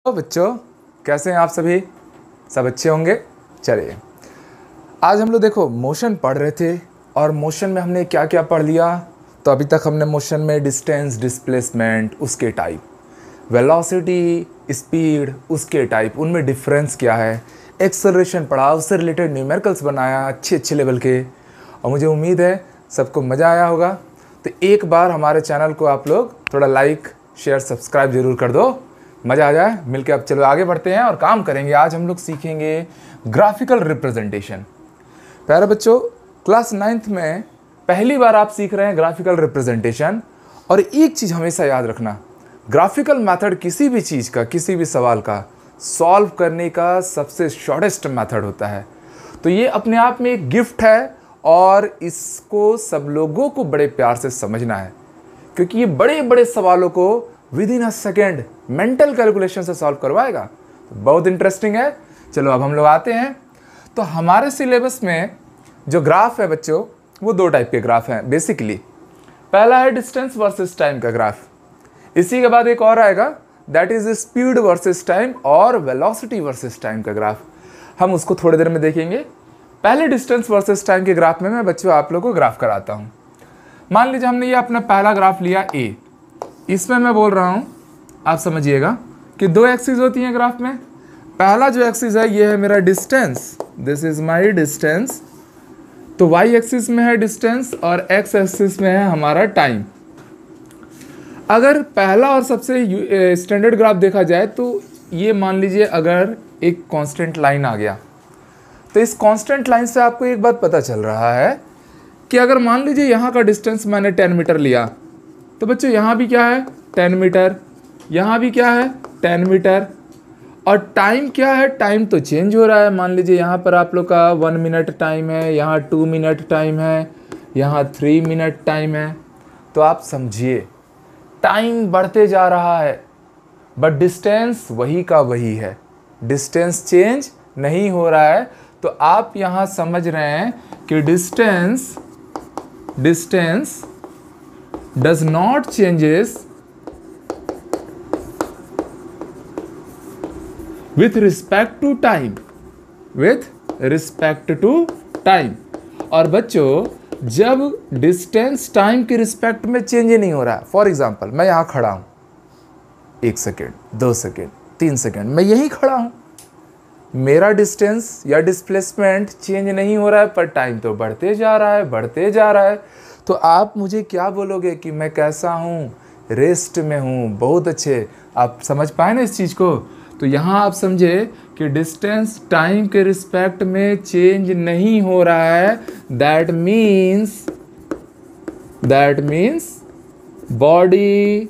तो बच्चों कैसे हैं आप सभी? सब अच्छे होंगे। चलिए आज हम लोग देखो मोशन पढ़ रहे थे और मोशन में हमने क्या क्या पढ़ लिया। तो अभी तक हमने मोशन में डिस्टेंस, डिस्प्लेसमेंट, उसके टाइप, वेलोसिटी, स्पीड, उसके टाइप, उनमें डिफरेंस क्या है, एक्सेलरेशन पढ़ा, उससे रिलेटेड न्यूमेरिकल्स बनाया अच्छे लेवल के। और मुझे उम्मीद है सबको मज़ा आया होगा। तो एक बार हमारे चैनल को आप लोग थोड़ा लाइक, शेयर, सब्सक्राइब ज़रूर कर दो, मज़ा आ जाए मिलके। अब चलो आगे बढ़ते हैं और काम करेंगे। आज हम लोग सीखेंगे ग्राफिकल रिप्रेजेंटेशन। प्यारे बच्चों, क्लास 9th में पहली बार आप सीख रहे हैं ग्राफिकल रिप्रेजेंटेशन। और एक चीज़ हमेशा याद रखना, ग्राफिकल मेथड किसी भी चीज़ का, किसी भी सवाल का सॉल्व करने का सबसे शॉर्टेस्ट मेथड होता है। तो ये अपने आप में एक गिफ्ट है और इसको सब लोगों को बड़े प्यार से समझना है, क्योंकि ये बड़े बड़े सवालों को with in a second mental calculation से सॉल्व करवाएगा। तो बहुत इंटरेस्टिंग है। चलो अब हम लोग आते हैं। तो हमारे सिलेबस में जो ग्राफ है बच्चों, वो दो टाइप के ग्राफ हैं बेसिकली। पहला है डिस्टेंस वर्सेस टाइम का ग्राफ, इसी के बाद एक और आएगा that is speed versus time और वेलोसिटी वर्सेस टाइम का ग्राफ। हम उसको थोड़ी देर में देखेंगे। पहले डिस्टेंस वर्सेस टाइम के ग्राफ में मैं बच्चों आप लोगों को ग्राफ कराता हूँ। मान लीजिए हमने ये अपना पहला ग्राफ लिया ए। इसमें मैं बोल रहा हूँ, आप समझिएगा कि दो एक्सिस होती हैं ग्राफ में। पहला जो एक्सिस है ये है मेरा distance, this is my distance. तो वाई एक्सिस में है डिस्टेंस और एक्स एक्सिस में है हमारा टाइम। अगर पहला और सबसे स्टैंडर्ड ग्राफ देखा जाए तो ये मान लीजिए अगर एक कांस्टेंट लाइन आ गया, तो इस कांस्टेंट लाइन से आपको एक बात पता चल रहा है कि अगर मान लीजिए यहाँ का डिस्टेंस मैंने 10 मीटर लिया, तो बच्चों यहाँ भी क्या है 10 मीटर, यहाँ भी क्या है 10 मीटर। और टाइम क्या है, टाइम तो चेंज हो रहा है। मान लीजिए यहाँ पर आप लोग का 1 मिनट टाइम है, यहाँ 2 मिनट टाइम है, यहाँ 3 मिनट टाइम है। तो आप समझिए टाइम बढ़ते जा रहा है बट डिस्टेंस वही का वही है, डिस्टेंस चेंज नहीं हो रहा है। तो आप यहाँ समझ रहे हैं कि distance does not changes with respect to time, with respect to time। और बच्चों जब डिस्टेंस टाइम के रिस्पेक्ट में चेंज ही नहीं हो रहा है, फॉर एग्जाम्पल मैं यहाँ खड़ा हूँ, 1 सेकेंड, 2 सेकेंड, 3 सेकेंड, मैं यहीं खड़ा हूँ, मेरा डिस्टेंस या डिस्प्लेसमेंट चेंज नहीं हो रहा है, पर टाइम तो बढ़ते जा रहा है, बढ़ते जा रहा है। तो आप मुझे क्या बोलोगे कि मैं कैसा हूँ, रेस्ट में हूँ। बहुत अच्छे, आप समझ पाए ना इस चीज़ को। तो यहाँ आप समझे कि डिस्टेंस टाइम के रिस्पेक्ट में चेंज नहीं हो रहा है। That means body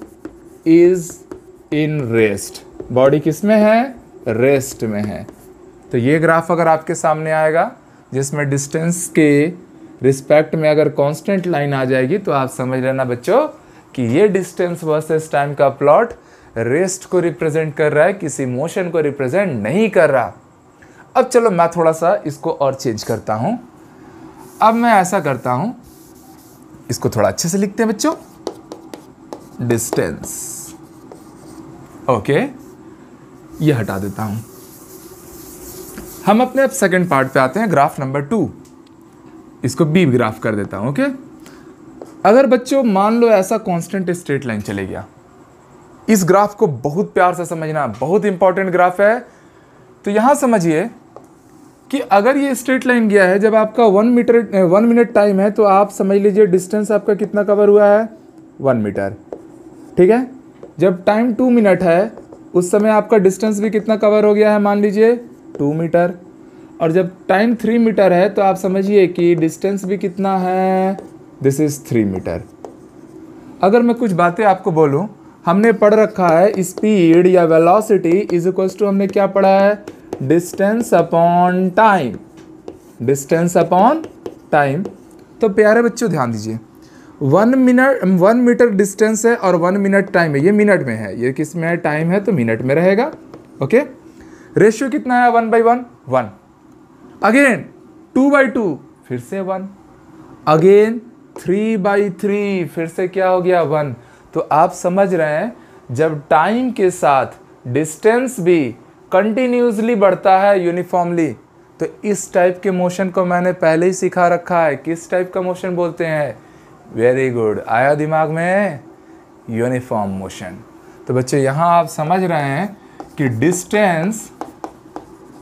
is in rest. Body किस में है, रेस्ट में है। तो ये ग्राफ अगर आपके सामने आएगा जिसमें डिस्टेंस के रिस्पेक्ट में अगर कांस्टेंट लाइन आ जाएगी, तो आप समझ लेना बच्चों कि ये डिस्टेंस वर्सेस टाइम का प्लॉट रेस्ट को रिप्रेजेंट कर रहा है, किसी मोशन को रिप्रेजेंट नहीं कर रहा। अब चलो मैं थोड़ा सा इसको और चेंज करता हूं। अब मैं ऐसा करता हूं, इसको थोड़ा अच्छे से लिखते हैं बच्चों, डिस्टेंस, ओके, ये हटा देता हूं। हम अपने अब सेकंड पार्ट पे आते हैं, ग्राफ नंबर 2। इसको बी ग्राफ कर देता हूं, ओके। अगर बच्चों मान लो ऐसा कांस्टेंट स्ट्रेट लाइन चले गया, इस ग्राफ को बहुत प्यार से समझना, बहुत इंपॉर्टेंट ग्राफ है। तो यहां समझिए कि अगर ये स्ट्रेट लाइन गया है, जब आपका 1 मिनट टाइम है, तो आप समझ लीजिए डिस्टेंस आपका कितना कवर हुआ है, 1 मीटर, ठीक है। जब टाइम 2 मिनट है, उस समय आपका डिस्टेंस भी कितना कवर हो गया है, मान लीजिए 2 मीटर। और जब टाइम 3 मीटर है, तो आप समझिए कि डिस्टेंस भी कितना है, दिस इज 3 मीटर। अगर मैं कुछ बातें आपको बोलूं, हमने पढ़ रखा है स्पीड या वेलोसिटी इज इक्वल टू, हमने क्या पढ़ा है, distance upon time, distance upon time. तो प्यारे बच्चों ध्यान दीजिए, 1 मीटर डिस्टेंस है और 1 मिनट टाइम है, ये मिनट में है, ये किस में है, टाइम है, तो मिनट में रहेगा, ओके। रेशियो कितना है, 1/1, 1। अगेन 2/2, फिर से 1। अगेन 3/3, फिर से क्या हो गया, 1। तो आप समझ रहे हैं जब टाइम के साथ डिस्टेंस भी कंटिन्यूसली बढ़ता है यूनिफॉर्मली। तो इस टाइप के मोशन को मैंने पहले ही सिखा रखा है। किस टाइप का मोशन बोलते हैं? वेरी गुड, आया दिमाग में? Uniform motion. तो बच्चों यहाँ आप समझ रहे हैं कि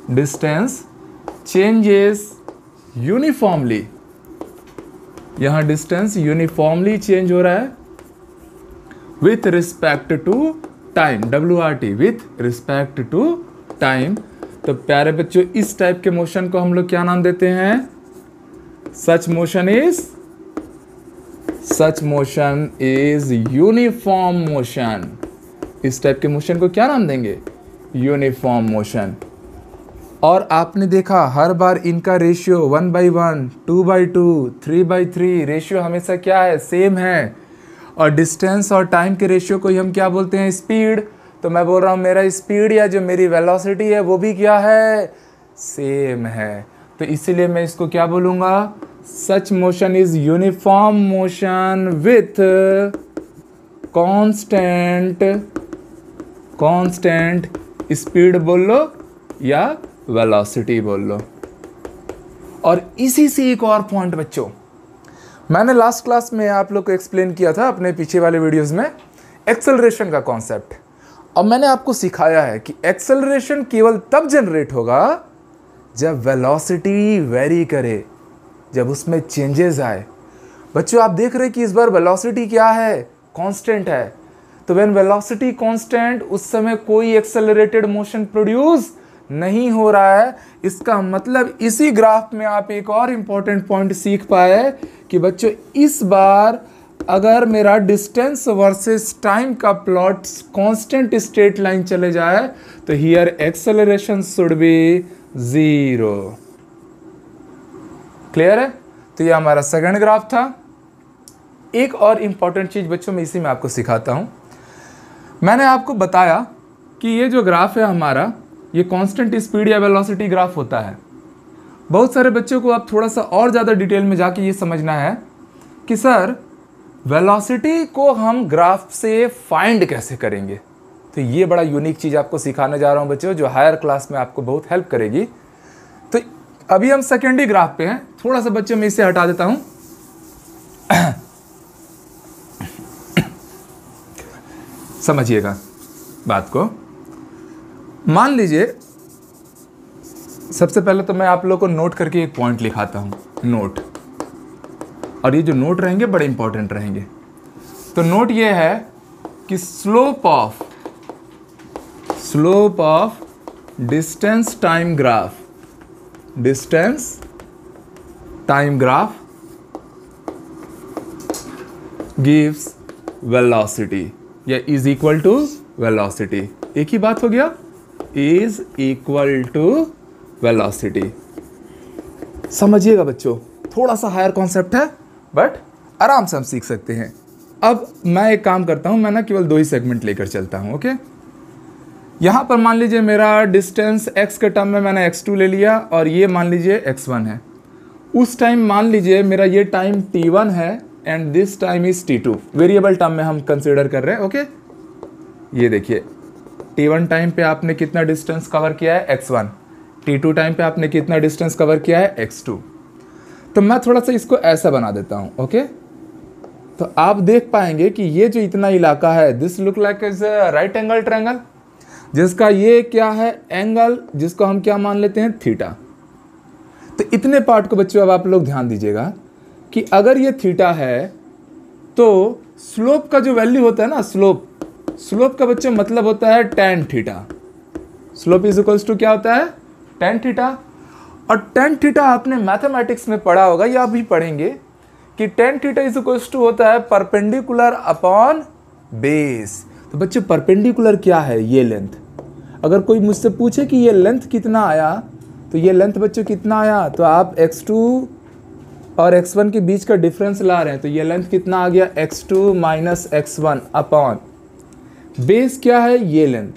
डिस्टेंस चेंजेस यूनिफॉर्मली। यहाँ डिस्टेंस यूनिफॉर्मली चेंज हो रहा है with respect to time, WRT, with respect to time. तो प्यारे बच्चों इस टाइप के मोशन को हम लोग क्या नाम देते हैं? सच मोशन इज यूनिफॉर्म मोशन। इस टाइप के मोशन को क्या नाम देंगे? Uniform motion. और आपने देखा हर बार इनका रेशियो 1/1, 2/2, 3/3 रेशियो हमेशा क्या है? सेम है। और डिस्टेंस और टाइम के रेशियो को ही हम क्या बोलते हैं? स्पीड। तो मैं बोल रहा हूँ मेरा स्पीड या जो मेरी वेलोसिटी है वो भी क्या है? सेम है। तो इसीलिए मैं इसको क्या बोलूँगा? Such motion is uniform motion with constant speed बोल लो या वेलोसिटी बोल लो। और इसी से एक और पॉइंट बच्चों, मैंने लास्ट क्लास में आप लोग को एक्सप्लेन किया था अपने पीछे वाले वीडियोस में एक्सेलरेशन का कॉन्सेप्ट। और मैंने आपको सिखाया है कि एक्सेलरेशन केवल तब जनरेट होगा जब वेलोसिटी वेरी करे, जब उसमें चेंजेस आए। बच्चों आप देख रहे हैं कि इस बार वेलोसिटी क्या है? कांस्टेंट है। तो व्हेन वेलोसिटी कांस्टेंट, उस समय कोई एक्सेलरेटेड मोशन प्रोड्यूस नहीं हो रहा है। इसका मतलब इसी ग्राफ में आप एक और इंपॉर्टेंट पॉइंट सीख पाए कि बच्चों इस बार अगर मेरा डिस्टेंस वर्सेस टाइम का प्लॉट कांस्टेंट स्ट्रेट लाइन चले जाए तो here acceleration should be 0। Clear है? तो ये हमारा सेकंड ग्राफ था। एक और इंपॉर्टेंट चीज बच्चों मैं इसी में आपको सिखाता हूं। मैंने आपको बताया कि ये जो ग्राफ है हमारा, ये कांस्टेंट स्पीड या वेलोसिटी ग्राफ होता है। बहुत सारे बच्चों को अब थोड़ा सा और ज़्यादा डिटेल में जाके ये समझना है कि सर वेलोसिटी को हम ग्राफ से फाइंड कैसे करेंगे। तो ये बड़ा यूनिक चीज़ आपको सिखाने जा रहा हूँ बच्चों, जो हायर क्लास में आपको बहुत हेल्प करेगी। तो अभी हम सेकेंडरी ग्राफ पे हैं। थोड़ा सा बच्चों मैं इसे हटा देता हूँ। समझिएगा बात को। मान लीजिए सबसे पहले तो मैं आप लोगों को नोट करके एक पॉइंट लिखाता हूं, नोट। और ये जो नोट रहेंगे बड़े इंपॉर्टेंट रहेंगे। तो नोट ये है कि slope of distance time graph gives velocity या इज इक्वल टू वेलोसिटी। एक ही बात हो गया, इज इक्वल टू वेलोसिटी। समझिएगा बच्चों, थोड़ा सा हायर कॉन्सेप्ट है बट आराम से हम सीख सकते हैं। अब मैं एक काम करता हूं, मैं ना केवल 2 ही सेगमेंट लेकर चलता हूं। ओके, यहां पर मान लीजिए मेरा डिस्टेंस x के टर्म में मैंने x2 ले लिया और ये मान लीजिए x1 है। उस टाइम मान लीजिए मेरा ये टाइम t1 है and this time is t2। Variable term में हम कंसीडर कर रहे हैं। ओके, ये देखिए t1 टाइम पे आपने कितना डिस्टेंस कवर किया है? x1। t2 टाइम पे आपने कितना डिस्टेंस कवर किया है? x2। तो मैं थोड़ा सा इसको ऐसा बना देता हूं। ओके, तो आप देख पाएंगे कि ये जो इतना इलाका है, this look like is right angle triangle, जिसका ये क्या है? एंगल, जिसको हम क्या मान लेते हैं? थीटा। तो इतने पार्ट को बच्चों अब आप लोग ध्यान दीजिएगा कि अगर ये थीटा है तो स्लोप का जो वैल्यू होता है ना, स्लोप का बच्चों मतलब होता है tan theta. Slope is equals to क्या होता है? tan theta. और tan थीटा आपने मैथमेटिक्स में पढ़ा होगा या अभी पढ़ेंगे कि tan theta is equals to होता है परपेंडिकुलर अपॉन बेस। तो बच्चों परपेंडिकुलर क्या है? ये लेंथ। अगर कोई मुझसे पूछे कि ये लेंथ कितना आया, तो ये लेंथ बच्चों कितना आया, तो आप x2 और x1 के बीच का डिफरेंस ला रहे हैं, तो ये लेंथ कितना आ गया? x2 minus x1 upon base क्या है? ये लेंथ।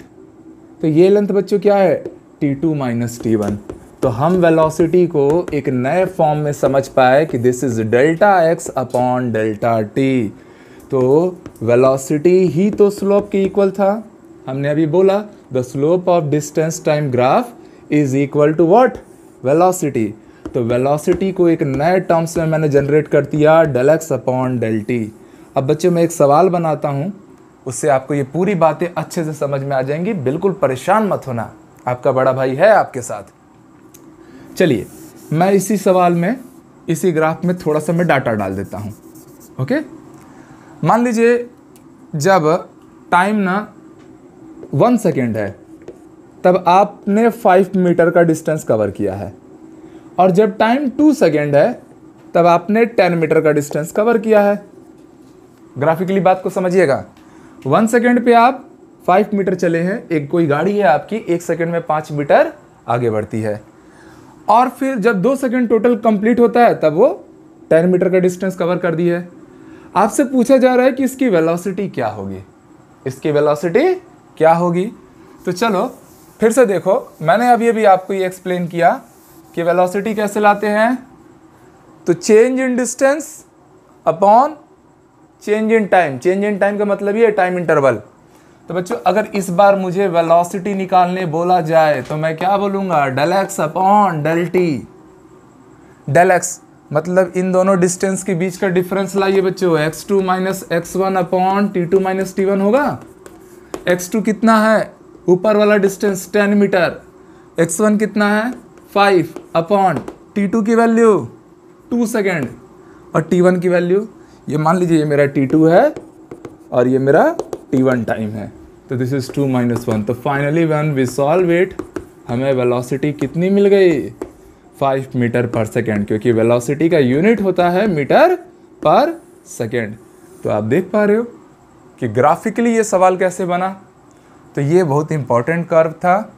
तो ये लेंथ बच्चों क्या है? t2 minus t1। तो हम वेलोसिटी को एक नए फॉर्म में समझ पाए कि this is delta x upon delta t। तो वेलोसिटी ही तो स्लोप के इक्वल था। हमने अभी बोला the slope of distance time graph is equal to what, velocity. तो वेलोसिटी को एक नए टर्म्स में मैंने जनरेट कर दिया, del x upon del t. अब बच्चों मैं एक सवाल बनाता हूँ, उससे आपको ये पूरी बातें अच्छे से समझ में आ जाएंगी। बिल्कुल परेशान मत होना, आपका बड़ा भाई है आपके साथ। चलिए मैं इसी सवाल में, इसी ग्राफ में थोड़ा सा मैं डाटा डाल देता हूँ। ओके, मान लीजिए जब टाइम ना 1 सेकेंड है तब आपने 5 मीटर का डिस्टेंस कवर किया है, और जब टाइम 2 सेकेंड है तब आपने 10 मीटर का डिस्टेंस कवर किया है। ग्राफिकली बात को समझिएगा। 1 सेकेंड पे आप 5 मीटर चले हैं, एक कोई गाड़ी है आपकी 1 सेकेंड में 5 मीटर आगे बढ़ती है, और फिर जब 2 सेकेंड टोटल कंप्लीट होता है तब वो 10 मीटर का डिस्टेंस कवर कर दी है। आपसे पूछा जा रहा है कि इसकी वेलोसिटी क्या होगी, इसकी वेलोसिटी क्या होगी। तो चलो फिर से देखो, मैंने अभी अभी आपको ये एक्सप्लेन किया कि वेलोसिटी कैसे लाते हैं। तो change in distance upon change in time. Change in time का मतलब ये टाइम इंटरवल। तो बच्चों अगर इस बार मुझे वेलोसिटी निकालने बोला जाए तो मैं क्या बोलूँगा, del x upon del t. Del x मतलब इन दोनों डिस्टेंस के बीच का डिफरेंस लाइए बच्चों, x2 minus x1 upon t2 minus t1 होगा। x2 कितना है, ऊपर वाला डिस्टेंस 10 मीटर, x1 कितना है 5 अपॉन t2 की वैल्यू 2 सेकेंड, और t1 की वैल्यू ये मान लीजिए ये मेरा t2 है और ये मेरा t1 टाइम है। तो दिस इज 2 माइनस 1। तो finally when we solve it हमें वेलोसिटी कितनी मिल गई, 5 मीटर पर सेकेंड, क्योंकि वेलोसिटी का यूनिट होता है मीटर पर सेकेंड। तो आप देख पा रहे हो कि ग्राफिकली ये सवाल कैसे बना। तो ये बहुत इंपॉर्टेंट कर्व था,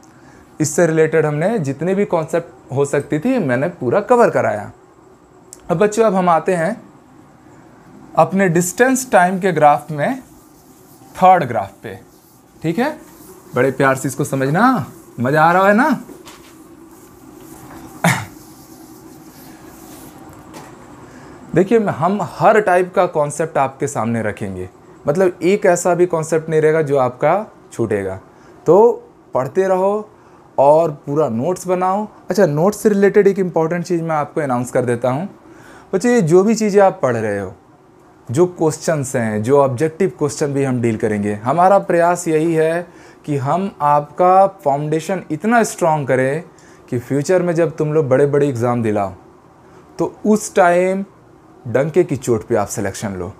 इससे रिलेटेड हमने जितने भी कॉन्सेप्ट हो सकती थी मैंने पूरा कवर कराया। अब बच्चों अब हम आते हैं अपने डिस्टेंस टाइम के ग्राफ में थर्ड ग्राफ पे। ठीक है, बड़े प्यार से इसको समझना, मजा आ रहा है ना। देखिए हम हर टाइप का कॉन्सेप्ट आपके सामने रखेंगे, मतलब एक ऐसा भी कॉन्सेप्ट नहीं रहेगा जो आपका छूटेगा। तो पढ़ते रहो और पूरा नोट्स बनाओ। अच्छा, नोट्स से रिलेटेड एक इम्पॉर्टेंट चीज़ मैं आपको अनाउंस कर देता हूँ। बच्चे ये जो भी चीज़ें आप पढ़ रहे हो, जो क्वेश्चंस हैं, जो ऑब्जेक्टिव क्वेश्चन भी हम डील करेंगे, हमारा प्रयास यही है कि हम आपका फाउंडेशन इतना स्ट्रॉन्ग करें कि फ्यूचर में जब तुम लोग बड़े बड़े एग्ज़ाम दिलाओ तो उस टाइम डंके की चोट पे आप सिलेक्शन लो।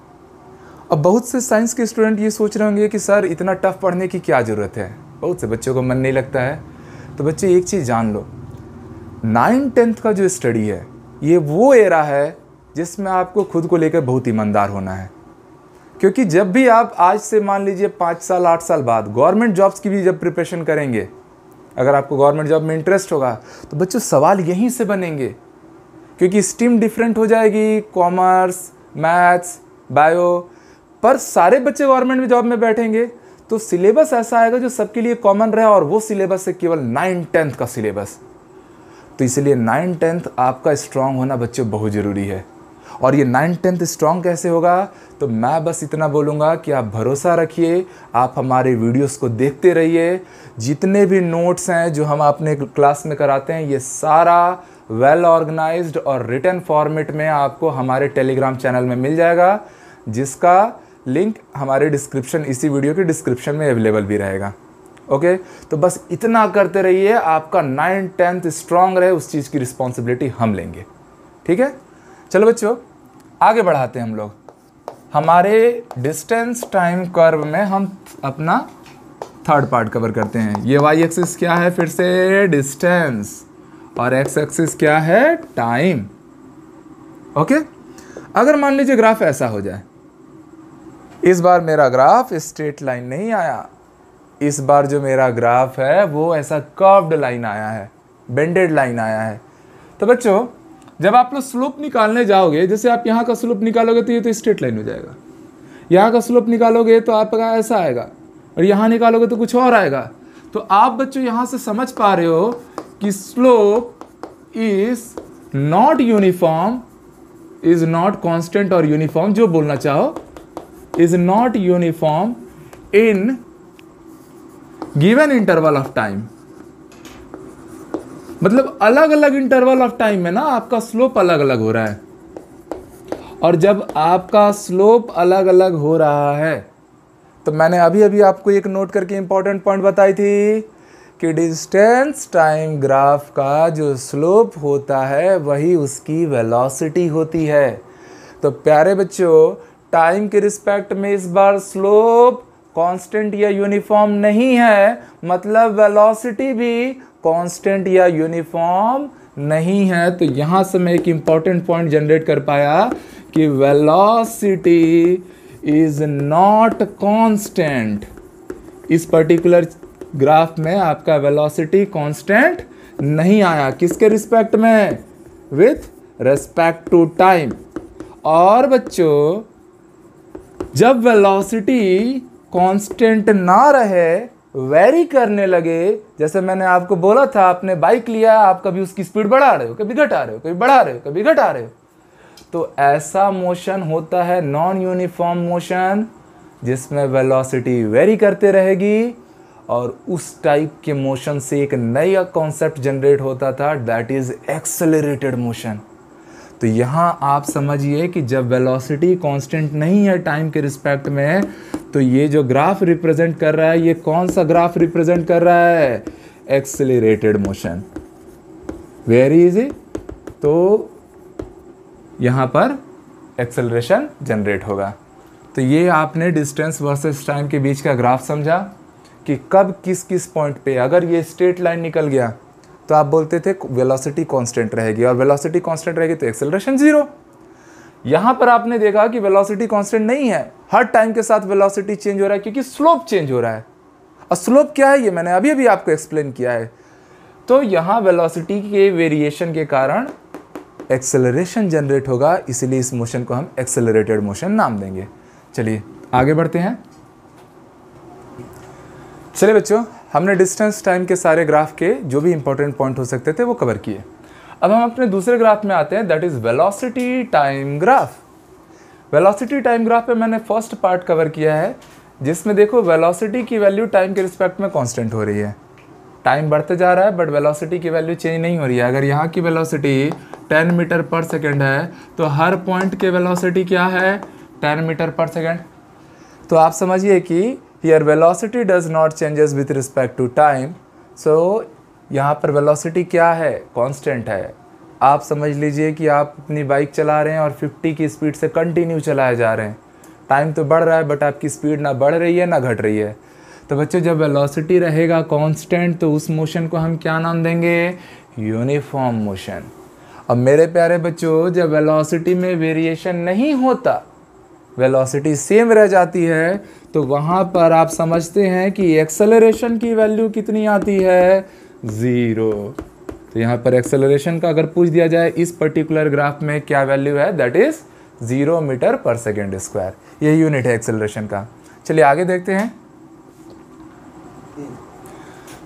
अब बहुत से साइंस के स्टूडेंट ये सोच रहे होंगे कि सर इतना टफ पढ़ने की क्या ज़रूरत है, बहुत से बच्चों को मन नहीं लगता है। तो बच्चे एक चीज़ जान लो, 9-10 का जो स्टडी है ये वो एरा है जिसमें आपको खुद को लेकर बहुत ईमानदार होना है। क्योंकि जब भी आप आज से मान लीजिए 5 साल 8 साल बाद गवर्नमेंट जॉब्स की भी जब प्रिपरेशन करेंगे, अगर आपको गवर्नमेंट जॉब में इंटरेस्ट होगा तो बच्चों सवाल यहीं से बनेंगे, क्योंकि स्ट्रीम डिफरेंट हो जाएगी, कॉमर्स, मैथ्स, बायो, पर सारे बच्चे गवर्नमेंट जॉब में बैठेंगे तो सिलेबस ऐसा आएगा जो सबके लिए कॉमन रहे, और वो सिलेबस है केवल 9-10 का सिलेबस। तो इसलिए 9-10 आपका स्ट्रांग होना बच्चों बहुत ज़रूरी है। और ये 9-10 स्ट्रांग कैसे होगा, तो मैं बस इतना बोलूँगा कि आप भरोसा रखिए, आप हमारे वीडियोस को देखते रहिए। जितने भी नोट्स हैं जो हम अपने क्लास में कराते हैं ये सारा वेल ऑर्गेनाइज्ड और रिटन फॉर्मेट में आपको हमारे टेलीग्राम चैनल में मिल जाएगा, जिसका लिंक हमारे डिस्क्रिप्शन, इसी वीडियो के डिस्क्रिप्शन में अवेलेबल भी रहेगा। ओके, तो बस इतना करते रहिए, आपका 9-10 स्ट्रांग रहे, उस चीज़ की रिस्पॉन्सिबिलिटी हम लेंगे। ठीक है, चलो बच्चों आगे बढ़ाते हैं हम लोग। हमारे डिस्टेंस टाइम कर्व में हम अपना थर्ड पार्ट कवर करते हैं। ये वाई एक्सिस क्या है, फिर से डिस्टेंस, और एक्स एक्सिस क्या है, टाइम। ओके, अगर मान लीजिए ग्राफ ऐसा हो जाए, इस बार मेरा ग्राफ स्ट्रेट लाइन नहीं आया, इस बार जो मेरा ग्राफ है वो ऐसा कर्व्ड लाइन आया है, बेंडेड लाइन आया है। तो बच्चों जब आप लोग स्लोप निकालने जाओगे, जैसे आप यहाँ का स्लोप निकालोगे तो ये तो स्ट्रेट लाइन हो जाएगा, यहाँ का स्लोप निकालोगे तो आपका ऐसा आएगा, और यहाँ निकालोगे तो कुछ और आएगा। तो आप बच्चों यहाँ से समझ पा रहे हो कि slope is not uniform, is not constant और यूनिफॉर्म, जो बोलना चाहो, is not uniform in given interval of time, मतलब अलग अलग इंटरवल ऑफ टाइम में ना आपका स्लोप अलग अलग हो रहा है। और जब आपका स्लोप अलग अलग हो रहा है तो मैंने अभी अभी आपको एक नोट करके इंपॉर्टेंट पॉइंट बताई थी कि डिस्टेंस टाइम ग्राफ का जो स्लोप होता है वही उसकी वेलोसिटी होती है। तो प्यारे बच्चों, टाइम के रिस्पेक्ट में इस बार स्लोप कांस्टेंट या यूनिफॉर्म नहीं है, मतलब वेलोसिटी भी कांस्टेंट या यूनिफॉर्म नहीं है। तो यहां से मैं एक इंपॉर्टेंट पॉइंट जनरेट कर पाया कि वेलोसिटी इज नॉट कांस्टेंट। इस पर्टिकुलर ग्राफ में आपका वेलोसिटी कांस्टेंट नहीं आया। किसके रिस्पेक्ट में? With respect to time. और बच्चों, जब वेलोसिटी कांस्टेंट ना रहे, वेरी करने लगे, जैसे मैंने आपको बोला था, आपने बाइक लिया, आप कभी उसकी स्पीड बढ़ा रहे हो, कभी घटा रहे हो, कभी बढ़ा रहे हो, कभी घटा रहे हो, तो ऐसा मोशन होता है नॉन यूनिफॉर्म मोशन, जिसमें वेलोसिटी वेरी करते रहेगी। और उस टाइप के मोशन से एक नया कॉन्सेप्ट जनरेट होता था, दैट इज एक्सेलरेटेड मोशन। तो यहाँ आप समझिए कि जब वेलोसिटी कांस्टेंट नहीं है टाइम के रिस्पेक्ट में, तो ये जो ग्राफ रिप्रेजेंट कर रहा है, ये कौन सा ग्राफ रिप्रेजेंट कर रहा है? Accelerated motion. Very easy. तो यहाँ पर एक्सेलरेशन जनरेट होगा। तो ये आपने डिस्टेंस वर्सेस टाइम के बीच का ग्राफ समझा कि कब किस किस पॉइंट पे अगर ये स्ट्रेट लाइन निकल गया तो आप बोलते थे वेलोसिटी कांस्टेंट रहेगी, और वेलोसिटी कांस्टेंट रहेगी तो एक्सेलरेशन जीरो। यहाँ पर आपने देखा कि वेलोसिटी कांस्टेंट नहीं है, हर टाइम के साथ वेलोसिटी चेंज हो रहा है क्योंकि स्लोप चेंज हो रहा है। और स्लोप क्या है ये मैंने अभी अभी आपको एक्सप्लेन किया है। तो यहाँ वेलोसिटी के वेरिएशन के कारण एक्सेलरेशन जनरेट होगा, इसीलिए इस मोशन को हम एक्सेलरेटेड मोशन नाम देंगे। चलिए आगे बढ़ते हैं। चलिए बच्चों, हमने डिस्टेंस टाइम के सारे ग्राफ के जो भी इंपॉर्टेंट पॉइंट हो सकते थे वो कवर किए। अब हम अपने दूसरे ग्राफ में आते हैं, that is velocity time graph. Velocity time graph पे मैंने फर्स्ट पार्ट कवर किया है, जिसमें देखो वेलोसिटी की वैल्यू टाइम के रिस्पेक्ट में कांस्टेंट हो रही है। टाइम बढ़ते जा रहा है बट वेलोसिटी की वैल्यू चेंज नहीं हो रही है। अगर यहाँ की वेलोसिटी 10 मीटर पर सेकेंड है तो हर पॉइंट के वेलोसिटी क्या है? 10 मीटर पर सेकेंड। तो आप समझिए कि here velocity does not changes with respect to time. So यहाँ पर वेलोसिटी क्या है? कांस्टेंट है। आप समझ लीजिए कि आप अपनी बाइक चला रहे हैं और 50 की स्पीड से कंटिन्यू चलाए जा रहे हैं। टाइम तो बढ़ रहा है बट आपकी स्पीड ना बढ़ रही है ना घट रही है। तो बच्चों, जब वेलोसिटी रहेगा कांस्टेंट तो उस मोशन को हम क्या नाम देंगे? Uniform motion. अब मेरे प्यारे बच्चों, जब वेलोसिटी में वेरिएशन नहीं होता, वेलोसिटी सेम रह जाती है, तो वहाँ पर आप समझते हैं कि एक्सेलरेशन की वैल्यू कितनी आती है? ज़ीरो। तो यहाँ पर एक्सेलरेशन का अगर पूछ दिया जाए इस पर्टिकुलर ग्राफ में क्या वैल्यू है, that is 0 metre per second square. ये यूनिट है एक्सेलरेशन का। चलिए आगे देखते हैं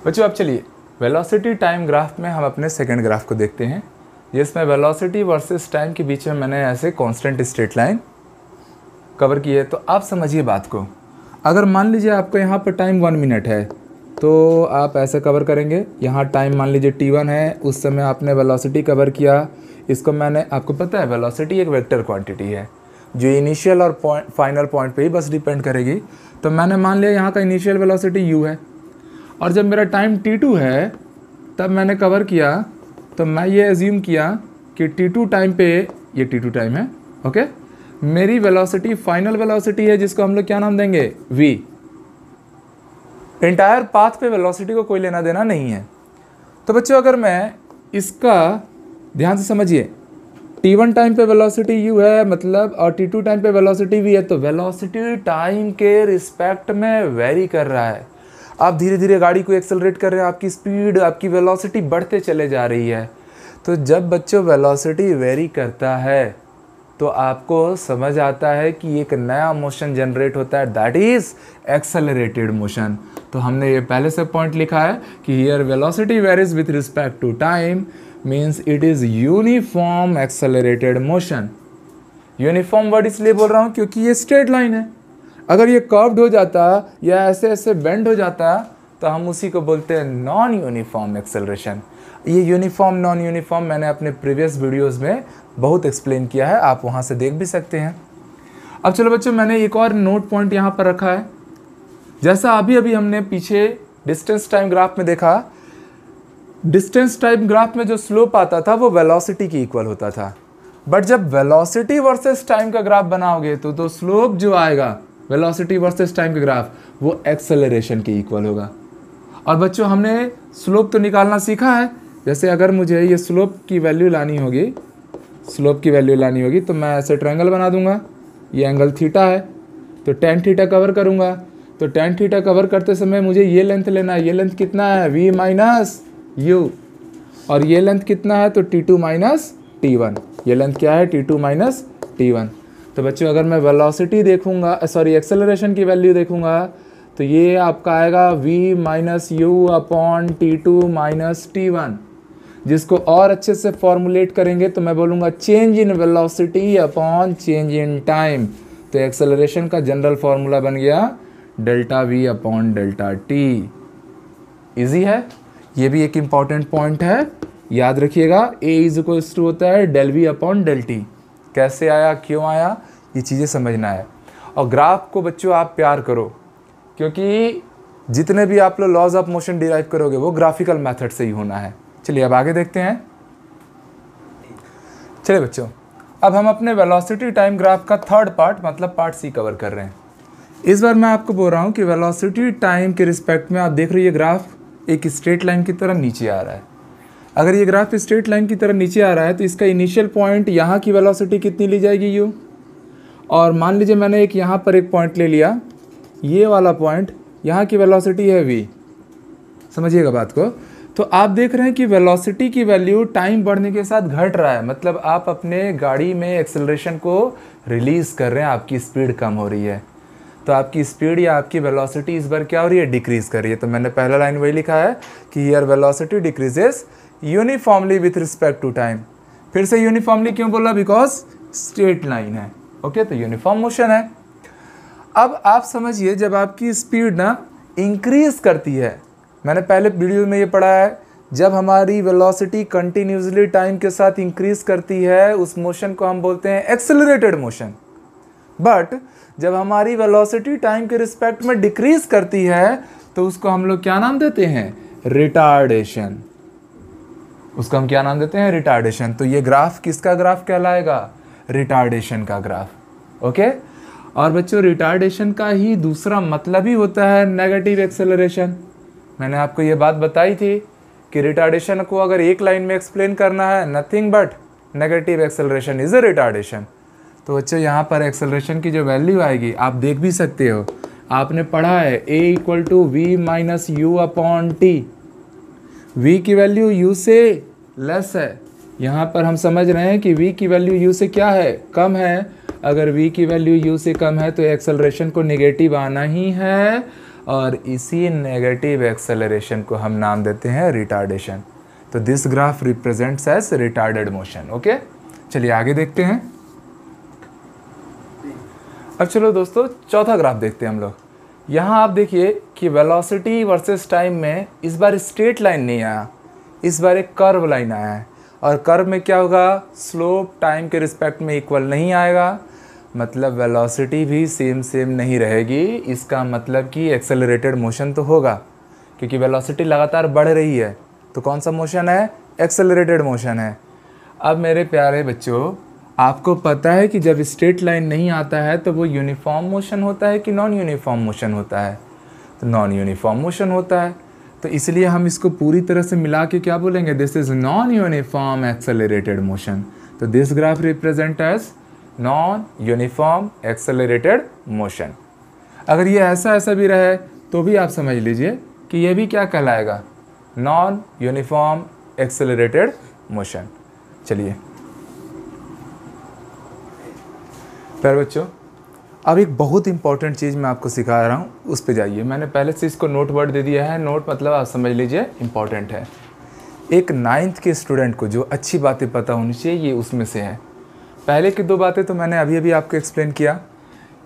बच्चों। अब चलिए वेलोसिटी टाइम ग्राफ में हम अपने सेकंड ग्राफ को देखते हैं, जिसमें वेलोसिटी वर्सेस टाइम के बीच में मैंने ऐसे कांस्टेंट स्ट्रेट लाइन कवर की है। तो आप समझिए बात को, अगर मान लीजिए आपको यहाँ पर टाइम 1 मिनट है तो आप ऐसे कवर करेंगे। यहाँ टाइम मान लीजिए t1 है, उस समय आपने वेलोसिटी कवर किया। इसको मैंने, आपको पता है वेलोसिटी एक वेक्टर क्वांटिटी है जो इनिशियल और फाइनल पॉइंट पे ही बस डिपेंड करेगी। तो मैंने मान लिया यहाँ का इनिशियल वेलोसिटी u है, और जब मेरा टाइम t2 है तब मैंने कवर किया, तो मैं ये एज्यूम किया कि t2 टाइम पे, ये t2 टाइम है, ओके, मेरी वेलोसिटी फाइनल वेलोसिटी है जिसको हम लोग क्या नाम देंगे? v। एंटायर पाथ पे वेलोसिटी को कोई लेना देना नहीं है। तो बच्चों, अगर मैं इसका ध्यान से समझिए, t1 टाइम पे वेलोसिटी u है मतलब, और t2 टाइम पे वेलोसिटी v है, तो वेलोसिटी टाइम के रिस्पेक्ट में वेरी कर रहा है। आप धीरे धीरे गाड़ी को एक्सेलरेट कर रहे हैं, आपकी स्पीड, आपकी वेलोसिटी बढ़ते चले जा रही है। तो जब बच्चों वेलोसिटी वेरी करता है तो आपको समझ आता है कि एक नया मोशन जनरेट होता है, दैट इज एक्सेलरेटेड मोशन। तो हमने ये पहले से पॉइंट लिखा है कि here velocity varies with respect to time means it is uniform accelerated motion. Uniform word इसलिए बोल रहा हूँ क्योंकि ये स्ट्रेट लाइन है। अगर ये कर्व्ड हो जाता या ऐसे ऐसे बेंड हो जाता तो हम उसी को बोलते हैं नॉन यूनिफॉर्म एक्सेलरेशन। ये यूनिफॉर्म नॉन यूनिफॉर्म मैंने अपने प्रीवियस वीडियोस में बहुत एक्सप्लेन किया है, आप वहाँ से देख भी सकते हैं। अब चलो बच्चों, मैंने एक और नोट पॉइंट यहाँ पर रखा है। जैसा अभी अभी हमने पीछे डिस्टेंस टाइम ग्राफ में देखा, डिस्टेंस टाइम ग्राफ में जो स्लोप आता था वो वेलोसिटी की इक्वल होता था, बट जब वेलोसिटी वर्सेस टाइम का ग्राफ बनाओगे तो स्लोप जो आएगा वेलोसिटी वर्सेस टाइम का ग्राफ वो एक्सेलरेशन के इक्वल होगा। और बच्चों, हमने स्लोप तो निकालना सीखा है। जैसे अगर मुझे ये स्लोप की वैल्यू लानी होगी, तो मैं ऐसे ट्रायंगल बना दूंगा। ये एंगल थीटा है, तो टेन थीटा कवर करूंगा। तो टेन थीटा कवर करते समय मुझे ये लेंथ लेना है। ये लेंथ कितना है? v minus you. और ये लेंथ कितना है? तो t2 माइनस t1। ये लेंथ क्या है? t2 minus t1। तो बच्चों, अगर मैं वेलोसिटी देखूंगा, एक्सेलरेशन की वैल्यू देखूंगा, तो ये आपका आएगा v minus u upon t2 minus t1। जिसको और अच्छे से फॉर्मुलेट करेंगे तो मैं बोलूँगा change in velocity upon change in time. तो एक्सेलरेशन का जनरल फॉर्मूला बन गया delta v upon delta t। Easy है, ये भी एक इम्पॉर्टेंट पॉइंट है, याद रखिएगा। a इज इक्वल्स टू होता है del v upon del t। कैसे आया, क्यों आया, ये चीज़ें समझना है। और ग्राफ को बच्चों आप प्यार करो, क्योंकि जितने भी आप लोग लॉज ऑफ मोशन डिराइव करोगे वो ग्राफिकल मेथड से ही होना है। चलिए अब आगे देखते हैं। चलिए बच्चों, अब हम अपने वेलोसिटी टाइम ग्राफ का थर्ड पार्ट मतलब पार्ट सी कवर कर रहे हैं। इस बार मैं आपको बोल रहा हूँ कि वेलोसिटी टाइम के रिस्पेक्ट में आप देख रहे हो ये ग्राफ एक स्ट्रेट लाइन की तरह नीचे आ रहा है। अगर ये ग्राफ स्ट्रेट लाइन की तरह नीचे आ रहा है तो इसका इनिशियल पॉइंट यहाँ की वेलोसिटी कितनी ली जाएगी? यू। और मान लीजिए मैंने एक यहाँ पर एक पॉइंट ले लिया, ये वाला पॉइंट, यहाँ की वेलोसिटी है v। समझिएगा बात को। तो आप देख रहे हैं कि वेलोसिटी की वैल्यू टाइम बढ़ने के साथ घट रहा है, मतलब आप अपने गाड़ी में एक्सेलरेशन को रिलीज कर रहे हैं, आपकी स्पीड कम हो रही है। तो आपकी स्पीड या आपकी वेलोसिटी इस बार क्या हो रही है? डिक्रीज कर रही है। तो मैंने पहला लाइन वही लिखा है कि here velocity decreases uniformly with respect to time. फिर से यूनिफॉर्मली क्यों बोला? बिकॉज स्ट्रेट लाइन है। ओके, तो यूनिफॉर्म मोशन है। अब आप समझिए, जब आपकी स्पीड ना इंक्रीज करती है, मैंने पहले वीडियो में ये पढ़ा है, जब हमारी वेलोसिटी कंटिन्यूसली टाइम के साथ इंक्रीज करती है उस मोशन को हम बोलते हैं एक्सेलरेटेड मोशन। बट जब हमारी वेलोसिटी टाइम के रिस्पेक्ट में डिक्रीज करती है तो उसको हम लोग क्या नाम देते हैं? रिटार्डेशन। उसको हम क्या नाम देते हैं? रिटार्डेशन। तो ये ग्राफ किसका ग्राफ कहलाएगा? रिटार्डेशन का ग्राफ। ओके। और बच्चों, रिटार्डेशन का ही दूसरा मतलब ही होता है नेगेटिव एक्सेलरेशन। मैंने आपको ये बात बताई थी कि रिटार्डेशन को अगर एक लाइन में एक्सप्लेन करना है, nothing but negative acceleration is a retardation. तो बच्चों, यहाँ पर एक्सेलरेशन की जो वैल्यू आएगी आप देख भी सकते हो, आपने पढ़ा है a equal to v minus u upon t. v की वैल्यू u से लेस है। यहाँ पर हम समझ रहे हैं कि v की वैल्यू u से क्या है? कम है। अगर v की वैल्यू u से कम है तो एक्सेलरेशन को नेगेटिव आना ही है, और इसी नेगेटिव एक्सेलरेशन को हम नाम देते हैं रिटार्डेशन। तो this graph represents as retarded motion. Okay, चलिए आगे देखते हैं। अब चलो दोस्तों, चौथा ग्राफ देखते हैं हम लोग। यहाँ आप देखिए कि वेलोसिटी वर्सेस टाइम में इस बार स्ट्रेट लाइन नहीं आया, इस बार एक कर्व लाइन आया है। और कर्व में क्या होगा? स्लोप टाइम के रिस्पेक्ट में इक्वल नहीं आएगा, मतलब वेलोसिटी भी सेम नहीं रहेगी। इसका मतलब कि एक्सेलरेटेड मोशन तो होगा, क्योंकि वेलोसिटी लगातार बढ़ रही है। तो कौन सा मोशन है? एक्सेलरेटेड मोशन है। अब मेरे प्यारे बच्चों, आपको पता है कि जब स्ट्रेट लाइन नहीं आता है तो वो यूनिफॉर्म मोशन होता है कि नॉन यूनिफॉर्म मोशन होता है? तो नॉन यूनिफॉर्म मोशन होता है। तो इसलिए हम इसको पूरी तरह से मिला के क्या बोलेंगे? This is non uniform accelerated motion. तो this graph represent as non uniform accelerated motion. अगर ये ऐसा भी रहे तो भी आप समझ लीजिए कि ये भी क्या कहलाएगा? Non uniform accelerated motion. चलिए प्यारे बच्चों, अब एक बहुत इंपॉर्टेंट चीज़ मैं आपको सिखा रहा हूँ, उस पे जाइए। मैंने पहले से इसको नोट वर्ड दे दिया है। नोट मतलब आप समझ लीजिए इंपॉर्टेंट है। एक 9th के स्टूडेंट को जो अच्छी बातें पता होनी चाहिए ये उसमें से है। पहले की 2 बातें तो मैंने अभी आपको एक्सप्लेन किया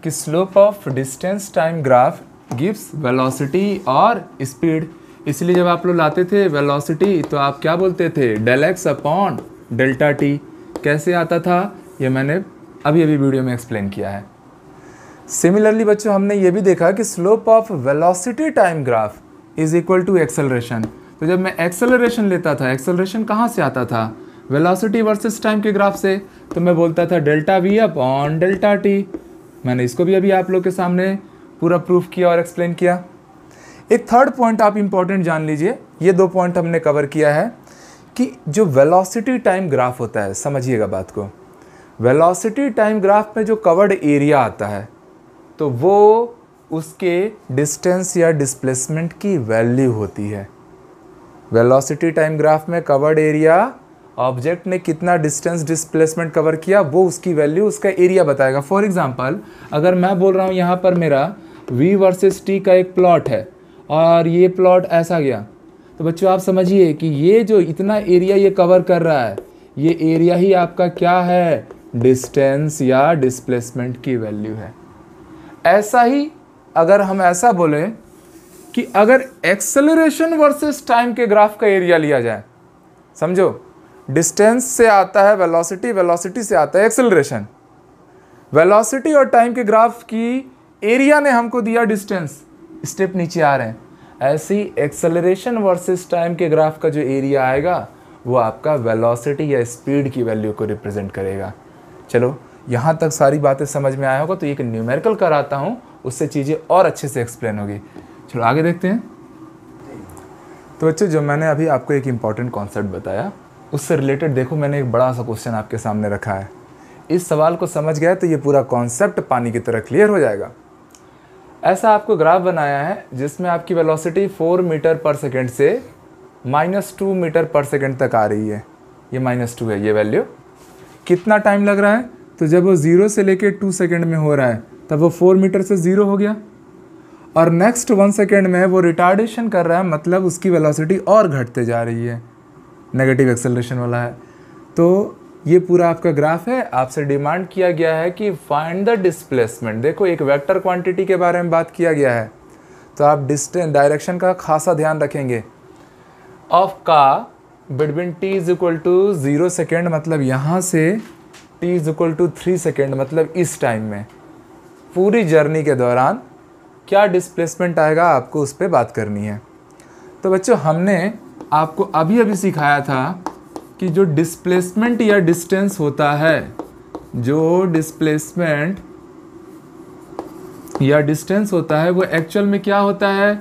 कि slope of distance time graph gives velocity और स्पीड। इसलिए जब आप लोग लाते थे वेलोसिटी तो आप क्या बोलते थे, del x upon delta t. कैसे आता था ये मैंने अभी वीडियो में एक्सप्लेन किया है। सिमिलरली बच्चों हमने ये भी देखा कि slope of velocity time graph is equal to acceleration. तो जब मैं एक्सेलरेशन लेता था, एक्सेलरेशन कहाँ से आता था, वेलोसिटी वर्सेस टाइम के ग्राफ से, तो मैं बोलता था delta we upon delta T. मैंने इसको भी अभी आप लोग के सामने पूरा प्रूफ किया और एक्सप्लेन किया। एक थर्ड पॉइंट आप इंपॉर्टेंट जान लीजिए, ये 2 पॉइंट हमने कवर किया है कि जो वेलोसिटी टाइम ग्राफ होता है, समझिएगा बात को, वेलोसिटी टाइम ग्राफ में जो कवर्ड एरिया आता है तो वो उसके डिस्टेंस या डिस्प्लेसमेंट की वैल्यू होती है। वेलोसिटी टाइम ग्राफ में कवर्ड एरिया, ऑब्जेक्ट ने कितना डिस्टेंस डिस्प्लेसमेंट कवर किया, वो उसकी वैल्यू, उसका एरिया बताएगा। फॉर एग्जांपल अगर मैं बोल रहा हूँ यहाँ पर मेरा v वर्सेस t का एक प्लॉट है और ये प्लॉट ऐसा गया, तो बच्चों आप समझिए कि ये जो इतना एरिया ये कवर कर रहा है, ये एरिया ही आपका क्या है, डिस्टेंस या डिस्प्लेसमेंट की वैल्यू है। ऐसा ही अगर हम ऐसा बोले कि अगर एक्सेलरेशन वर्सेस टाइम के ग्राफ का एरिया लिया जाए, समझो डिस्टेंस से आता है वेलोसिटी, वेलोसिटी से आता है एक्सेलरेशन, वेलोसिटी और टाइम के ग्राफ की एरिया ने हमको दिया डिस्टेंस, स्टेप नीचे आ रहे हैं। ऐसे ही एक्सेलरेशन वर्सेस टाइम के ग्राफ का जो एरिया आएगा वो आपका वेलोसिटी या स्पीड की वैल्यू को रिप्रेजेंट करेगा। चलो यहाँ तक सारी बातें समझ में आया होगा, तो एक न्यूमेरिकल कराता हूँ, उससे चीज़ें और अच्छे से एक्सप्लेन होगी। चलो आगे देखते हैं। तो बच्चों जो मैंने अभी आपको एक इम्पॉर्टेंट कॉन्सेप्ट बताया, उससे रिलेटेड देखो मैंने एक बड़ा सा क्वेश्चन आपके सामने रखा है। इस सवाल को समझ गए तो ये पूरा कॉन्सेप्ट पानी की तरह क्लियर हो जाएगा। ऐसा आपको ग्राफ बनाया है जिसमें आपकी वेलोसिटी 4 मीटर पर सेकेंड से -2 मीटर पर सेकेंड तक आ रही है। ये -2 है ये वैल्यू। कितना टाइम लग रहा है, तो जब वो 0 से लेके 2 सेकेंड में हो रहा है तब वो 4 मीटर से 0 हो गया, और नेक्स्ट 1 सेकेंड में वो रिटार्डेशन कर रहा है, मतलब उसकी वेलोसिटी और घटते जा रही है, नेगेटिव एक्सेलरेशन वाला है। तो ये पूरा आपका ग्राफ है। आपसे डिमांड किया गया है कि फाइंड द डिस्प्लेसमेंट। देखो एक वेक्टर क्वांटिटी के बारे में बात किया गया है, तो आप डिस्टेंस डायरेक्शन का खासा ध्यान रखेंगे। ऑफ का between t is equal to 0 second, मतलब यहाँ से t is equal to 3 second, मतलब इस टाइम में पूरी जर्नी के दौरान क्या डिस्प्लेसमेंट आएगा, आपको उस पर बात करनी है। तो बच्चों हमने आपको अभी सिखाया था कि जो डिस्प्लेसमेंट या डिस्टेंस होता है, जो डिस्प्लेसमेंट या डिस्टेंस होता है वो एक्चुअल में क्या होता है,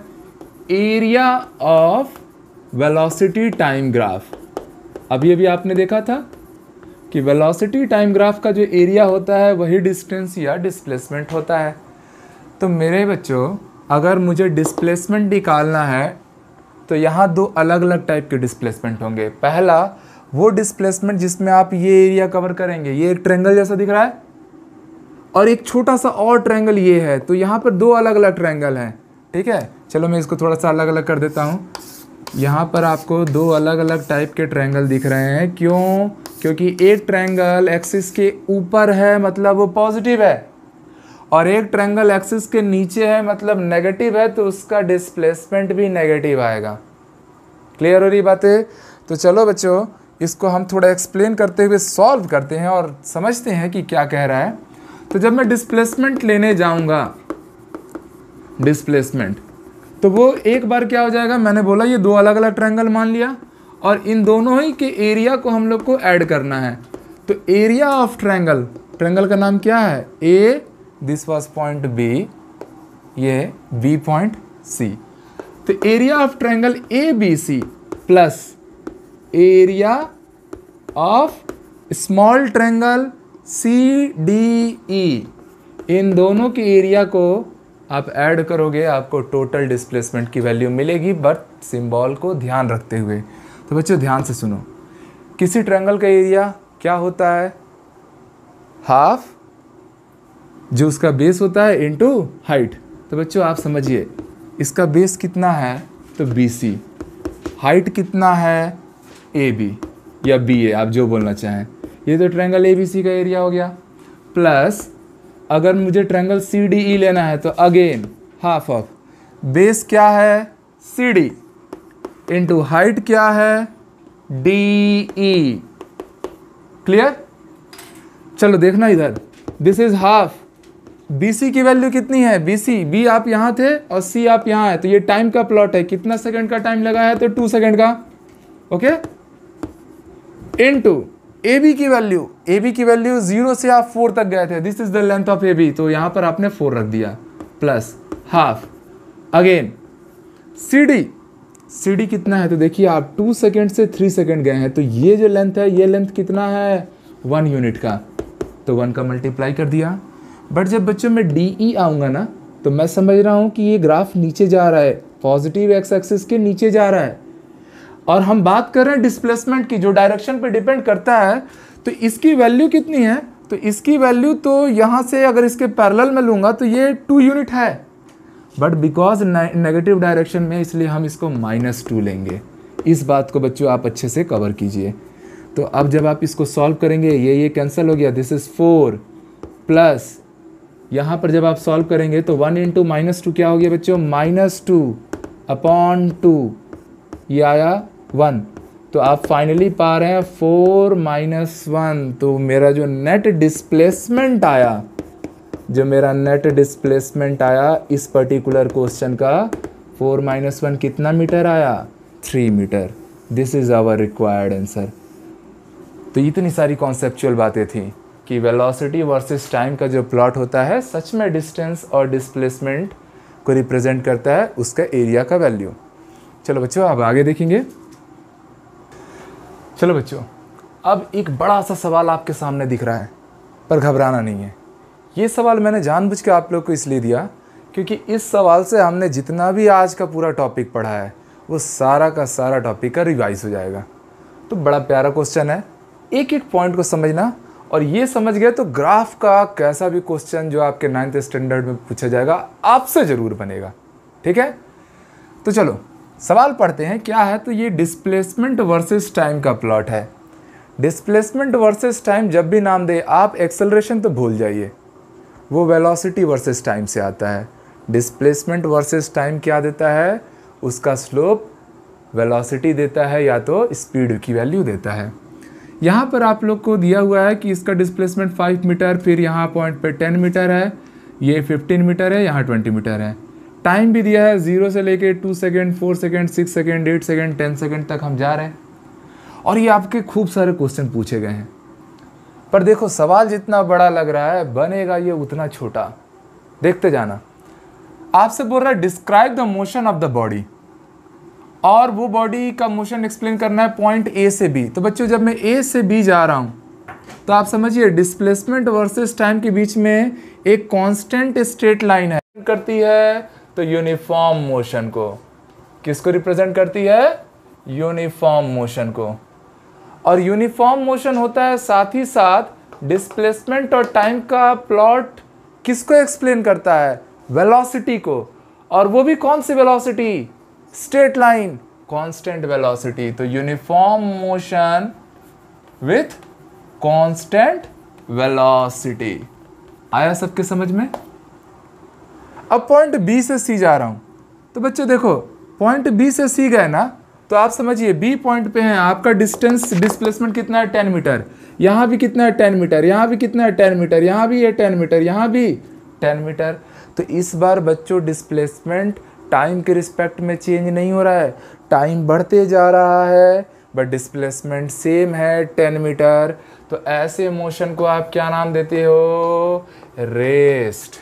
area of velocity time graph. अभी आपने देखा था कि वेलोसिटी टाइम ग्राफ का जो एरिया होता है वही डिस्टेंस या डिस्प्लेसमेंट होता है। तो मेरे बच्चों अगर मुझे डिस्प्लेसमेंट निकालना है तो यहाँ 2 अलग अलग टाइप के डिस्प्लेसमेंट होंगे। पहला वो डिस्प्लेसमेंट जिसमें आप ये एरिया कवर करेंगे, ये एक ट्रायंगल जैसा दिख रहा है और एक छोटा सा और ट्रायंगल ये है, तो यहाँ पर 2 अलग अलग ट्रायंगल हैं। ठीक है, चलो मैं इसको थोड़ा सा अलग अलग कर देता हूँ। यहाँ पर आपको 2 अलग अलग टाइप के ट्रायंगल दिख रहे हैं। क्यों? क्योंकि एक ट्रायंगल एक्सिस के ऊपर है, मतलब वो पॉजिटिव है, और एक ट्रायंगल एक्सिस के नीचे है, मतलब नेगेटिव है, तो उसका डिस्प्लेसमेंट भी नेगेटिव आएगा। क्लियर हो रही बातें? तो चलो बच्चों इसको हम थोड़ा एक्सप्लेन करते हुए सॉल्व करते हैं और समझते हैं कि क्या कह रहा है। तो जब मैं डिस्प्लेसमेंट लेने जाऊंगा, डिस्प्लेसमेंट, तो वो एक बार क्या हो जाएगा, मैंने बोला ये 2 अलग अलग ट्रायंगल मान लिया और इन दोनों ही के एरिया को हम लोग को ऐड करना है। तो एरिया ऑफ ट्रायंगल, ट्रायंगल का नाम क्या है, A, this was point B, ये बी पॉइंट सी। तो area of triangle A B C plus area of small triangle C D E, इन दोनों के एरिया को आप ऐड करोगे, आपको टोटल डिस्प्लेसमेंट की वैल्यू मिलेगी, बट सिंबल को ध्यान रखते हुए। तो बच्चों ध्यान से सुनो, किसी ट्रायंगल का एरिया क्या होता है, हाफ जो उसका बेस होता है इनटू हाइट। तो बच्चों आप समझिए इसका बेस कितना है, तो BC, हाइट कितना है, AB या BA, आप जो बोलना चाहें। ये तो ट्रायंगल ABC का एरिया हो गया, प्लस अगर मुझे ट्रायंगल CDE लेना है तो अगेन हाफ ऑफ, बेस क्या है सी डी इंटू हाइट क्या है डी ई। क्लियर? चलो देखना इधर, this is half. B C की वैल्यू कितनी है, बी सी, बी आप यहाँ थे और सी आप यहाँ है, तो ये टाइम का प्लॉट है, कितना सेकंड का टाइम लगा है, तो 2 सेकंड का। ओके, इनटू ए बी की वैल्यू, ए बी की वैल्यू 0 से आप 4 तक गए थे, this is the length of A B, तो यहाँ पर आपने 4 रख दिया, plus half. Again C D, C D कितना है, तो देखिए आप 2 सेकंड से 3 सेकंड गए हैं, तो ये जो लेंथ है, ये लेंथ कितना है 1 यूनिट का, तो 1 का मल्टीप्लाई कर दिया। बट जब बच्चों में डी ई आऊँगा ना, तो मैं समझ रहा हूँ कि ये ग्राफ नीचे जा रहा है, पॉजिटिव एक्स एक्सिस के नीचे जा रहा है, और हम बात कर रहे हैं डिस्प्लेसमेंट की, जो डायरेक्शन पे डिपेंड करता है। तो इसकी वैल्यू कितनी है, तो इसकी वैल्यू तो यहाँ से अगर इसके पैरेलल में लूँगा तो ये 2 यूनिट है, बट बिकॉज नेगेटिव डायरेक्शन में, इसलिए हम इसको -2 लेंगे। इस बात को बच्चों आप अच्छे से कवर कीजिए। तो अब जब आप इसको सॉल्व करेंगे, ये कैंसिल हो गया, दिस इज 4 प्लस यहाँ पर जब आप सॉल्व करेंगे तो 1 इंटू -2 क्या हो गया बच्चों, -2/2, ये आया 1। तो आप फाइनली पा रहे हैं 4 - 1। तो मेरा जो नेट डिस्प्लेसमेंट आया, जो मेरा नेट डिस्प्लेसमेंट आया इस पर्टिकुलर क्वेश्चन का, 4 - 1 कितना मीटर आया, 3 metre. This is our required answer. तो इतनी सारी कॉन्सेप्चुअल बातें थी कि वेलोसिटी वर्सेस टाइम का जो प्लॉट होता है, सच में डिस्टेंस और डिस्प्लेसमेंट को रिप्रेजेंट करता है, उसका एरिया का वैल्यू। चलो बच्चों अब आगे देखेंगे। चलो बच्चों, अब एक बड़ा सा सवाल आपके सामने दिख रहा है, पर घबराना नहीं है। ये सवाल मैंने जानबूझ के आप लोग को इसलिए दिया क्योंकि इस सवाल से हमने जितना भी आज का पूरा टॉपिक पढ़ा है, वो सारा का सारा टॉपिक का रिवाइज हो जाएगा। तो बड़ा प्यारा क्वेश्चन है, एक एक पॉइंट को समझना, और ये समझ गए तो ग्राफ का कैसा भी क्वेश्चन जो आपके 9th स्टैंडर्ड में पूछा जाएगा, आपसे ज़रूर बनेगा। ठीक है, तो चलो सवाल पढ़ते हैं क्या है। तो ये डिस्प्लेसमेंट वर्सेस टाइम का प्लॉट है। डिस्प्लेसमेंट वर्सेस टाइम जब भी नाम दे आप, एक्सेलरेशन तो भूल जाइए, वो वेलोसिटी वर्सेस टाइम से आता है। डिस्प्लेसमेंट वर्सेस टाइम क्या देता है, उसका स्लोप वेलोसिटी देता है या तो स्पीड की वैल्यू देता है। यहाँ पर आप लोग को दिया हुआ है कि इसका डिस्प्लेसमेंट 5 मीटर, फिर यहाँ पॉइंट पे 10 मीटर है, ये 15 मीटर है, यहाँ 20 मीटर है। टाइम भी दिया है 0 से लेके 2 second, 4 second, 6 second, 8 second, 10 second तक हम जा रहे हैं, और ये आपके खूब सारे क्वेश्चन पूछे गए हैं। पर देखो सवाल जितना बड़ा लग रहा है, बनेगा ये उतना छोटा। देखते जाना। आपसे बोल रहा है describe the motion of the body, और वो बॉडी का मोशन एक्सप्लेन करना है पॉइंट ए से बी। तो बच्चों जब मैं ए से बी जा रहा हूँ, तो आप समझिए डिस्प्लेसमेंट वर्सेस टाइम के बीच में एक कांस्टेंट स्ट्रेट लाइन है, करती है तो यूनिफॉर्म मोशन को। किसको रिप्रेजेंट करती है, यूनिफॉर्म मोशन को। और यूनिफॉर्म मोशन होता है, साथ ही साथ डिस्प्लेसमेंट और टाइम का प्लॉट किसको एक्सप्लेन करता है, वेलोसिटी को। और वो भी कौन सी velocity, straight line, constant velocity. तो uniform motion with constant velocity. आया सबके समझ में? अब पॉइंट बी से सी जा रहा हूं, तो बच्चों देखो पॉइंट बी से सी गए ना, तो आप समझिए बी पॉइंट पे है, आपका डिस्टेंस डिस्प्लेसमेंट कितना है 10 मीटर, यहाँ भी कितना है 10 मीटर, यहाँ भी कितना है 10 मीटर, यहाँ भी है 10 मीटर, यहाँ भी 10 मीटर। तो इस बार बच्चों डिस्प्लेसमेंट टाइम के रिस्पेक्ट में चेंज नहीं हो रहा है, टाइम बढ़ते जा रहा है, बट डिस्प्लेसमेंट सेम है 10 मीटर। तो ऐसे मोशन को आप क्या नाम देते हो, रेस्ट।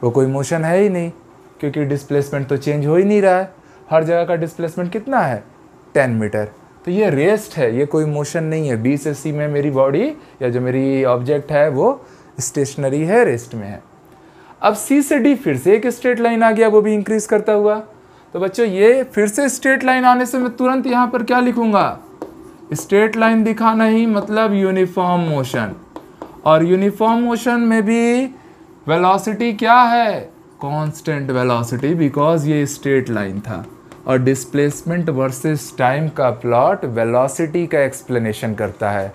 वो कोई मोशन है ही नहीं, क्योंकि डिस्प्लेसमेंट तो चेंज हो ही नहीं रहा है, हर जगह का डिस्प्लेसमेंट कितना है 10 मीटर। तो ये रेस्ट है, ये कोई मोशन नहीं है। बी से सी में मेरी बॉडी या जो मेरी ऑब्जेक्ट है वो स्टेशनरी है, रेस्ट में है। अब सी से डी फिर से एक स्ट्रेट लाइन आ गया, वो भी इंक्रीज करता हुआ। तो बच्चों ये फिर से स्ट्रेट लाइन आने से मैं तुरंत यहाँ पर क्या लिखूंगा, स्ट्रेट लाइन दिखाना ही मतलब यूनिफॉर्म मोशन। और यूनिफॉर्म मोशन में भी वेलोसिटी क्या है, कांस्टेंट वेलोसिटी, बिकॉज ये स्ट्रेट लाइन था। और डिस्प्लेसमेंट वर्सेस टाइम का प्लॉट वेलोसिटी का एक्सप्लेनेशन करता है।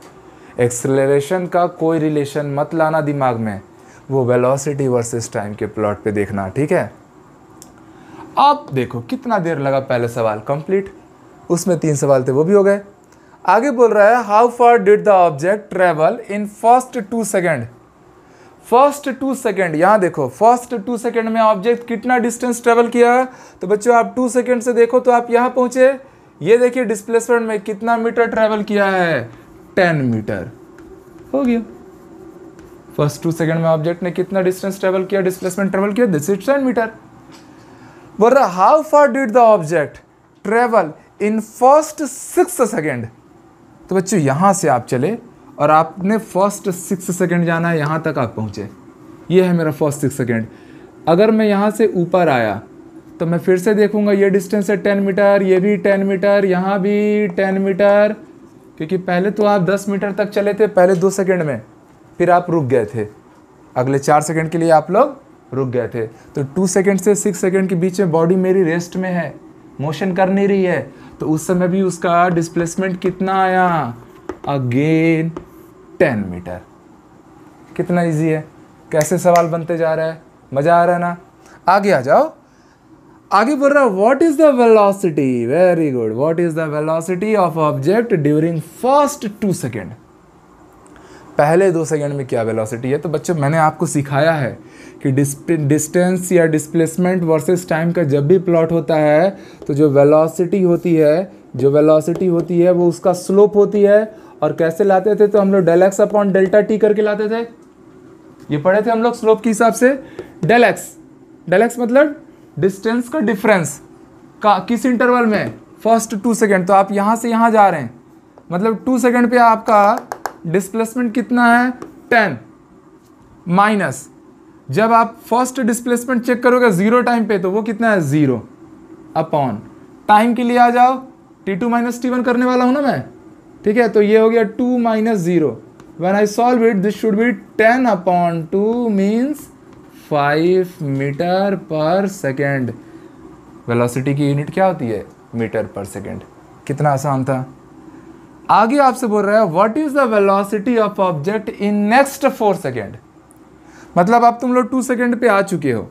एक्सेलरेशन का कोई रिलेशन मत लाना दिमाग में, वो वेलोसिटी वर्सेस टाइम के प्लॉट पे देखना, ठीक है। अब देखो कितना देर लगा, पहले सवाल कंप्लीट, उसमें 3 सवाल थे वो भी हो गए। आगे बोल रहा है how far did the object travel in first 2 second. First 2 second, यहाँ देखो फर्स्ट 2 सेकेंड में ऑब्जेक्ट कितना डिस्टेंस ट्रेवल किया। तो बच्चों आप 2 सेकेंड से देखो तो आप यहाँ पहुंचे, ये देखिए डिस्प्लेसमेंट में कितना मीटर ट्रेवल किया है, 10 मीटर। हो गया, फर्स्ट 2 सेकेंड में ऑब्जेक्ट ने कितना डिस्टेंस ट्रेवल किया, डिस्प्लेसमेंट ट्रेवल किया, दिस इज 10 मीटर। बोल रहा how far did the object travel in first 6 second. तो बच्चों यहां से आप चले और आपने फर्स्ट 6 सेकेंड जाना है, यहां तक आप पहुंचे, ये है मेरा फर्स्ट 6 सेकेंड। अगर मैं यहां से ऊपर आया तो मैं फिर से देखूंगा ये डिस्टेंस है 10 मीटर, ये भी 10 मीटर, यहाँ भी 10 मीटर, क्योंकि पहले तो आप 10 मीटर तक चले थे पहले 2 सेकेंड में, फिर आप रुक गए थे, अगले 4 सेकेंड के लिए आप लोग रुक गए थे। तो 2 सेकेंड से 6 सेकेंड के बीच में बॉडी मेरी रेस्ट में है, मोशन कर नहीं रही है, तो उस समय भी उसका डिस्प्लेसमेंट कितना आया, अगेन 10 मीटर। कितना इजी है, कैसे सवाल बनते जा रहा है, मजा आ रहा है ना। आगे आ जाओ, आगे बोल रहा है what is the velocity, very good, what is the velocity of object during first 2 second. पहले 2 सेकेंड में क्या वेलोसिटी है। तो बच्चों मैंने आपको सिखाया है कि डिस्टेंस या डिस्प्लेसमेंट वर्सेस टाइम का जब भी प्लॉट होता है तो जो वेलोसिटी होती है वो उसका स्लोप होती है। और कैसे लाते थे, तो हम लोग del x upon delta t करके लाते थे, ये पढ़े थे हम लोग स्लोप के हिसाब से। डेल एक्स मतलब डिस्टेंस का डिफरेंस का किस इंटरवल में, फर्स्ट 2 सेकेंड। तो आप यहाँ से यहाँ जा रहे हैं, मतलब 2 सेकेंड पे आपका डिस्प्लेसमेंट कितना है, 10 माइनस, जब आप फर्स्ट डिस्प्लेसमेंट चेक करोगे 0 टाइम पे तो वो कितना है 0 अपॉन टाइम के लिए आ जाओ, t2 माइनस t1 करने वाला हूँ ना मैं, ठीक है। तो ये हो गया 2 minus 0, when I solve it this should be 10 upon 2 means 5 metre per second. Velocity की यूनिट क्या होती है, मीटर पर सेकेंड। कितना आसान था। आगे आपसे बोल रहा है what is the velocity of object in next 4 second. मतलब अब तुम लोग 2 सेकेंड पे आ चुके हो,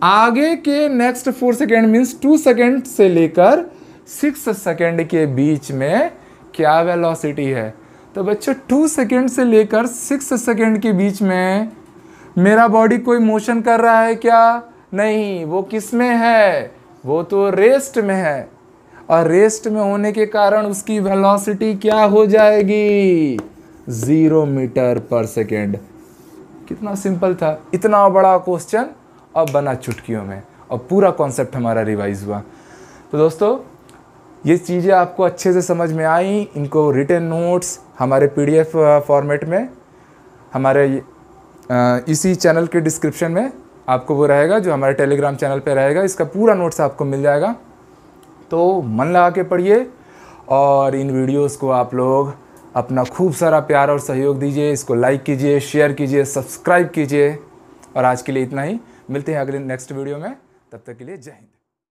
आगे के नेक्स्ट 4 सेकेंड मीन्स 2 सेकेंड से लेकर 6 सेकेंड के बीच में क्या वेलोसिटी है। तो बच्चों 2 सेकेंड से लेकर 6 सेकेंड के बीच में मेरा बॉडी कोई मोशन कर रहा है क्या, नहीं, वो किस में है, वो तो रेस्ट में है। और रेस्ट में होने के कारण उसकी वेलोसिटी क्या हो जाएगी, 0 मीटर पर सेकेंड। कितना सिंपल था, इतना बड़ा क्वेश्चन अब बना चुटकियों में, और पूरा कॉन्सेप्ट हमारा रिवाइज हुआ। तो दोस्तों ये चीज़ें आपको अच्छे से समझ में आई, इनको रिटन नोट्स हमारे PDF फॉर्मेट में हमारे इसी चैनल के डिस्क्रिप्शन में आपको वो रहेगा, जो हमारे टेलीग्राम चैनल पे रहेगा, इसका पूरा नोट्स आपको मिल जाएगा। तो मन लगा के पढ़िए, और इन वीडियोस को आप लोग अपना खूब सारा प्यार और सहयोग दीजिए, इसको लाइक कीजिए, शेयर कीजिए, सब्सक्राइब कीजिए। और आज के लिए इतना ही, मिलते हैं अगले नेक्स्ट वीडियो में, तब तक के लिए जय हिंद।